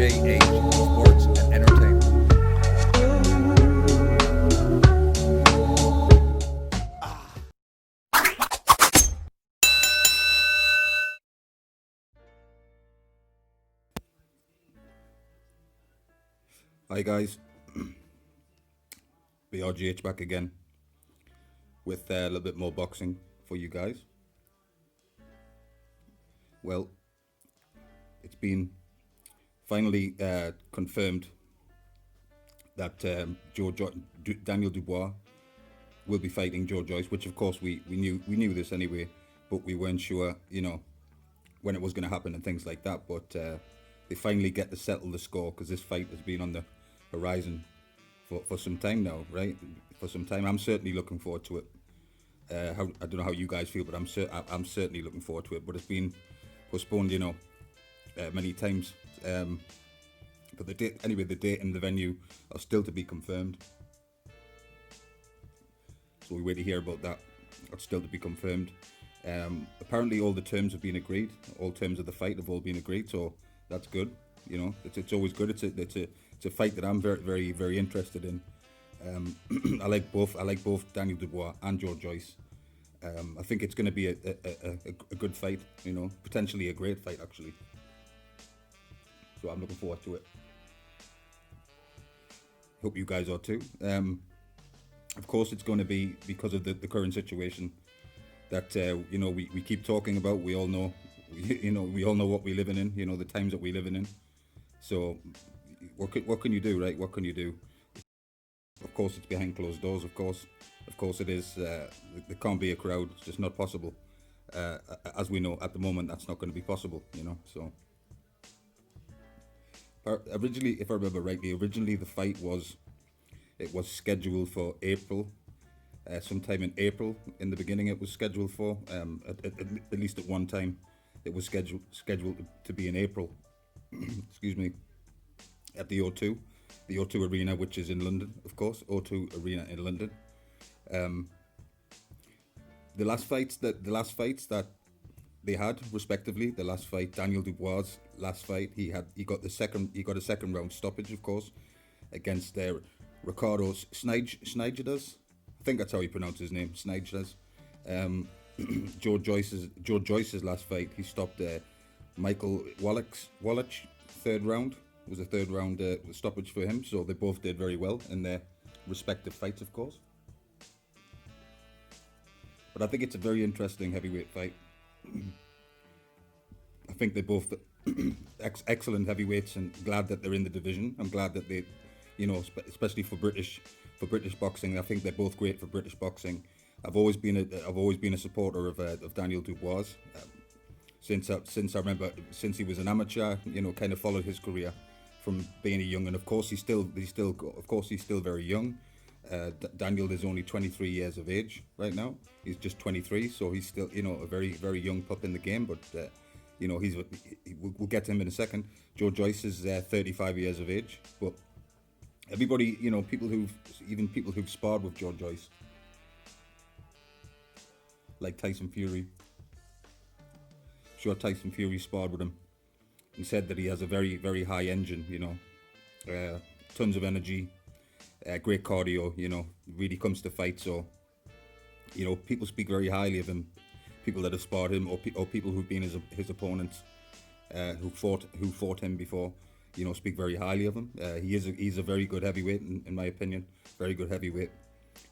MJH Sports and Entertainment. Hi guys, BRGH back again with a little bit more boxing for you guys. Well, it's been finally confirmed that Daniel Dubois will be fighting Joyce, which of course we knew this anyway, but we weren't sure, when it was going to happen and things like that. But they finally get to settle the score because this fight has been on the horizon for some time now, right? For some time, I'm certainly looking forward to it. I don't know how you guys feel, but I'm certainly looking forward to it. But it's been postponed, many times. But the date and the venue are still to be confirmed. So we wait to hear about that. That's still to be confirmed. Apparently, all the terms have been agreed. All terms of the fight have all been agreed. So that's good. It's always good. It's a fight that I'm very, very, very interested in. I like both Daniel Dubois and Joyce. I think it's going to be a good fight. Potentially a great fight actually. So I'm looking forward to it. Hope you guys are too. Of course, it's going to be because of the current situation that we keep talking about. We all know, we all know what we're living in. The times that we're living in. So, what can you do, right? What can you do? Of course, it's behind closed doors. Of course, it is. There can't be a crowd. It's just not possible. As we know, at the moment, that's not going to be possible. So. Originally, if I remember rightly, the fight was scheduled for April, sometime in April. In the beginning, it was scheduled for at least at one time, it was scheduled to be in April. Excuse me, at the O2 Arena, which is in London, of course, O2 Arena in London. The last fights that they had respectively, the last fight, Daniel Dubois' last fight, he got a second round stoppage, of course, against Ricardo Snijdes. I think that's how he pronounced his name, Snijdes. Joyce's last fight, he stopped Michael Wallach. Third round was a third round stoppage for him. So they both did very well in their respective fights, of course. But I think it's a very interesting heavyweight fight. I think they're both excellent heavyweights, and glad that they're in the division. I'm glad that they, especially for British boxing. I think they're both great for British boxing. I've always been a supporter of Daniel Dubois since I remember, since he was an amateur. Kind of followed his career from being a young, and of course he's still very young. Daniel is only 23 years of age right now. He's just 23, so he's still, a very, very young pup in the game. But we'll get to him in a second. Joyce is 35 years of age. But everybody, people who've sparred with Joyce, like Tyson Fury. Sure, Tyson Fury sparred with him and said that he has a very, very high engine. Tons of energy. Great cardio, really comes to fight. So, people speak very highly of him. People that have sparred him, or people who've been his opponents, who fought him before, speak very highly of him. He's a very good heavyweight, in my opinion. Very good heavyweight.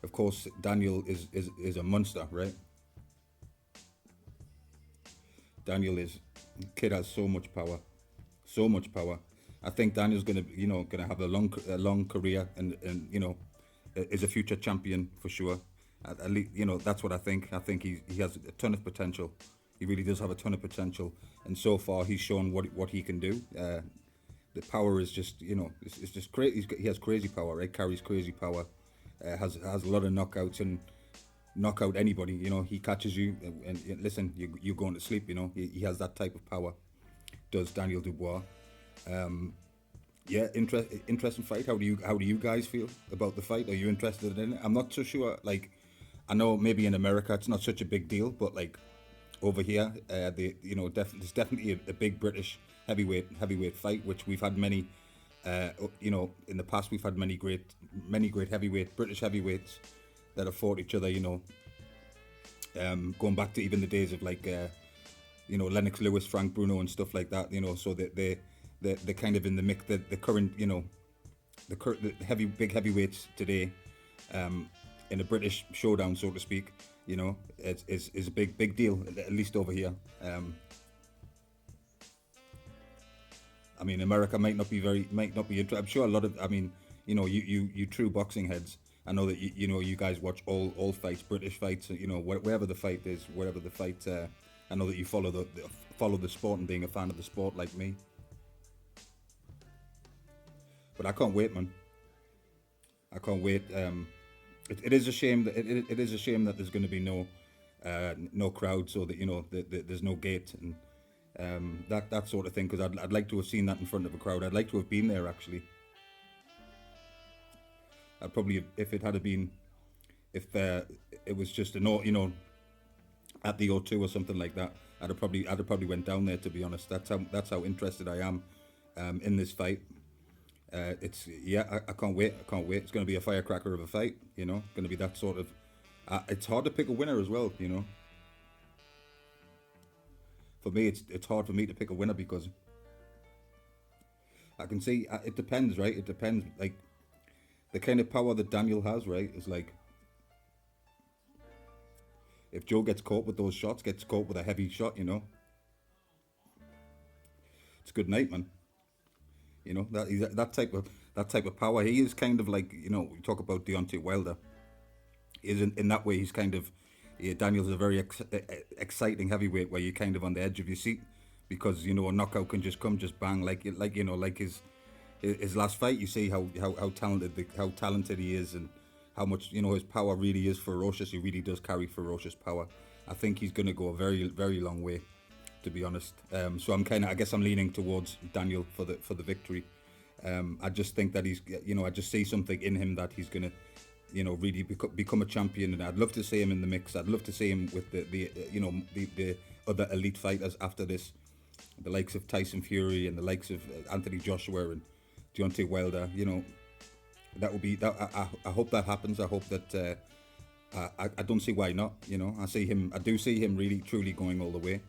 Of course, Daniel is a monster, right? Kid has so much power. I think Daniel's gonna have a long career, and is a future champion for sure. At least, that's what I think. I think he has a ton of potential. He really does have a ton of potential, and so far he's shown what he can do. The power is just, it's just crazy. He has crazy power, right? Carries crazy power. Has a lot of knockouts and knock out anybody. He catches you and listen, you're going to sleep. He has that type of power. Does Daniel Dubois? Interesting fight. How do you guys feel about the fight? Are you interested in it? I'm not so sure. Like, I know maybe in America it's not such a big deal, but like over here. There's definitely a big British heavyweight fight, which we've had many. In the past we've had many great British heavyweights that have fought each other. Going back to even the days of like Lennox Lewis, Frank Bruno, and stuff like that. So that they're kind of in the mix. The current the big heavyweights today, in a British showdown, so to speak, is a big deal, at least over here. I mean, America might not be interested. I'm sure a lot of, you true boxing heads. I know that you guys watch all fights, British fights. Wherever the fight is, wherever the fight. I know that you follow the sport and being a fan of the sport like me. But I can't wait, man. I can't wait. It is a shame that it is a shame that there's going to be no crowd, so that there's no gate and that sort of thing. Because I'd like to have seen that in front of a crowd. I'd like to have been there actually. I'd probably, if it was just at the O2 or something like that, I'd have probably went down there, to be honest. That's how interested I am in this fight. I can't wait. It's going to be a firecracker of a fight. Going to be that sort of. It's hard to pick a winner as well. For me, it's hard for me to pick a winner because I can see it depends, right? It depends, like the kind of power that Daniel has, right? Is like if Joe gets caught with those shots, gets caught with a heavy shot, it's good night, man. That type of power. He is kind of like we talk about Deontay Wilder. Is in that way he's kind of Daniel's a very exciting heavyweight where you're kind of on the edge of your seat because a knockout can just come just bang like his last fight. You see how talented he is and how much his power really is ferocious. He really does carry ferocious power. I think he's going to go a very very long way, to be honest. So I guess I'm leaning towards Daniel for the victory. I just think that he's, I just see something in him that he's gonna, really become a champion, and I'd love to see him in the mix. I'd love to see him with the other elite fighters after this, the likes of Tyson Fury and the likes of Anthony Joshua and Deontay Wilder. That would be that. I hope that happens. I hope that. I don't see why not. I do see him really truly going all the way.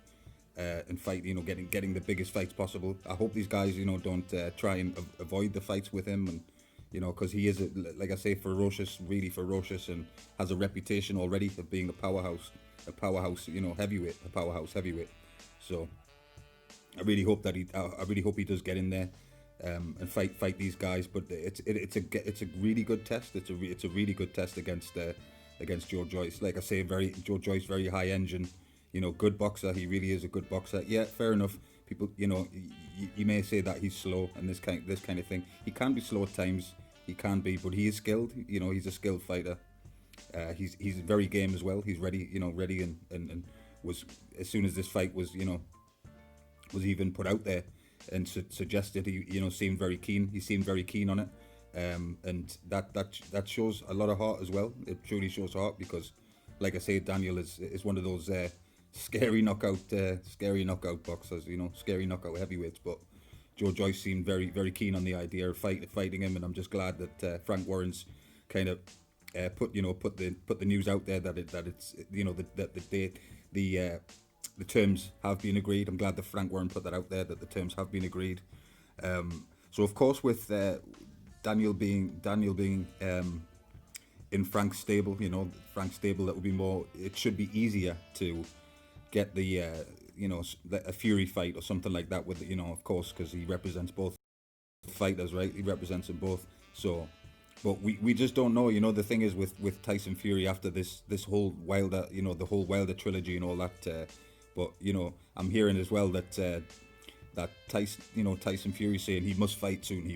And fight, getting the biggest fights possible. I hope these guys, don't try and avoid the fights with him, and because he is, like I say, really ferocious, and has a reputation already of being a powerhouse, heavyweight. So I really hope that he does get in there and fight these guys. But it's a really good test. It's a really good test against Joe Joyce. Like I say, Joe Joyce, very high engine. Good boxer. He really is a good boxer. Yeah, fair enough. People, you may say that he's slow and this kind of thing. He can be slow at times. He can be, but he is skilled. He's a skilled fighter. He's very game as well. He's ready. Ready and was, as soon as this fight was even put out there and suggested, he seemed very keen. He seemed very keen on it. And that shows a lot of heart as well. It truly shows heart because, like I say, Daniel is one of those scary knockout boxers, scary knockout heavyweights. But Joe Joyce seemed very very keen on the idea of fighting him, and I'm just glad that Frank Warren's kind of put the news out there that it's the terms have been agreed. I'm glad that Frank Warren put that out there, that the terms have been agreed. So of course with Daniel being in Frank's stable, that would be more. It should be easier to get the a Fury fight or something like that with of course, because he represents both fighters, right? He represents them both. So, but we just don't know. The thing is with Tyson Fury after this whole Wilder, the whole Wilder trilogy and all that. But I'm hearing as well that Tyson Fury saying he must fight soon.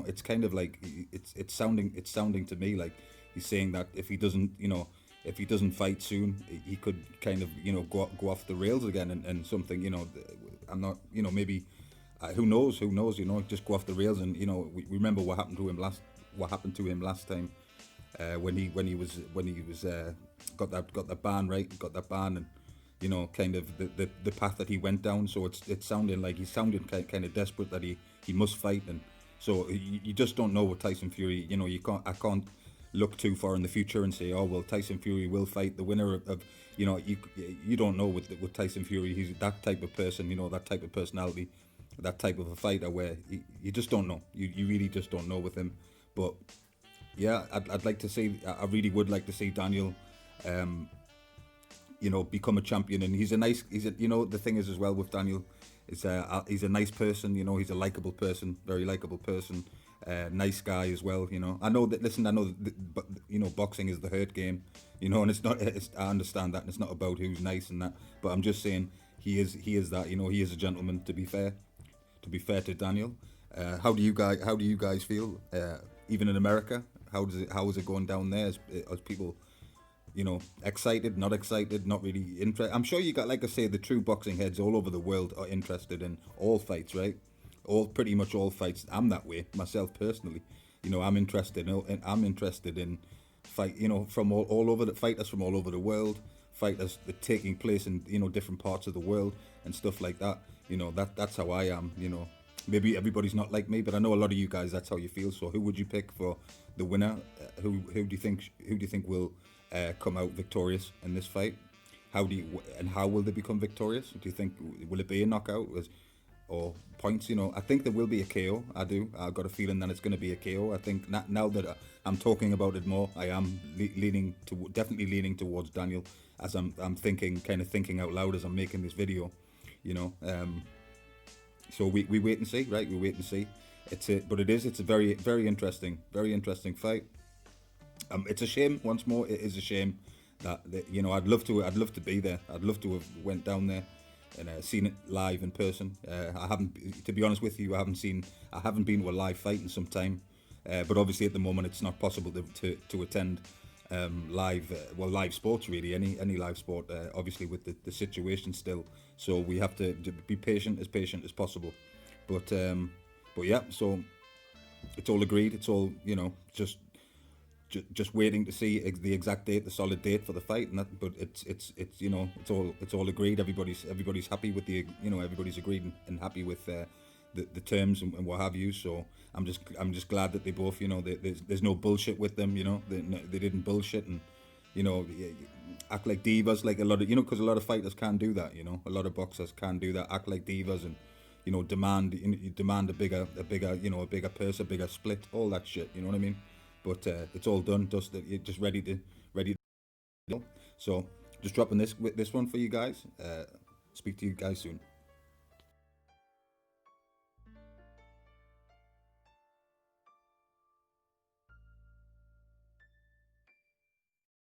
It's kind of like it's sounding to me like he's saying that if he doesn't fight soon, he could kind of go off the rails again and something. I'm not maybe who knows just go off the rails. And we remember what happened to him last time when he was got that ban, right, and kind of the path that he went down. So it's sounding like he's sounding kind of desperate that he must fight, and so you just don't know with Tyson Fury. I can't look too far in the future and say, oh well, Tyson Fury will fight the winner of you don't know with Tyson Fury. He's that type of person, that type of personality, that type of a fighter where you just don't know. You really just don't know with him. But yeah, I'd like to see. I really would like to see Daniel, become a champion. And the thing is as well with Daniel, is he's a nice person. He's a likable person, very likable person, nice guy as well. I know that. Listen, I know that, but boxing is the hurt game. And it's not. I understand that, and it's not about who's nice and that. But I'm just saying he is that. He is a gentleman. To be fair, to Daniel. How do you guys feel? Even in America, how is it going down there? As people, excited, not excited, not really interested. I'm sure you got, like I say, the true boxing heads all over the world are interested in all fights, right? Pretty much all fights. I'm that way myself personally. I'm interested in fight. From all over the fighters from all over the world, fighters that taking place in different parts of the world and stuff like that. That's how I am. Maybe everybody's not like me, but I know a lot of you guys. That's how you feel. So who would you pick for the winner? Who do you think will come out victorious in this fight? How will they become victorious? Do you think will it be a knockout or points? I think there will be a KO. I've got a feeling that it's going to be a KO. I think now that I'm talking about it more, I am definitely leaning towards Daniel, as I'm thinking out loud as I'm making this video. So we wait and see, right? We wait and see. It's a very very interesting fight. It's a shame. Once more, it is a shame that I'd love to be there. I'd love to have went down there and seen it live in person. I haven't, to be honest with you, I haven't been to a live fight in some time. But obviously at the moment it's not possible to attend live sports, really, any live sport, obviously with the situation still. So we have to be patient as possible. But yeah, so it's all agreed. It's all just waiting to see the exact date, the solid date for the fight, and that. But it's all agreed. Everybody's happy with everybody's agreed and happy with the terms and what have you. So I'm just glad that they both there's no bullshit with them. They didn't bullshit and act like divas, like a lot of because a lot of fighters can do that. A lot of boxers can do that, act like divas and demand a bigger purse, a bigger split, all that shit. You know what I mean? But it's all done, just ready to. So just dropping this one for you guys. Speak to you guys soon.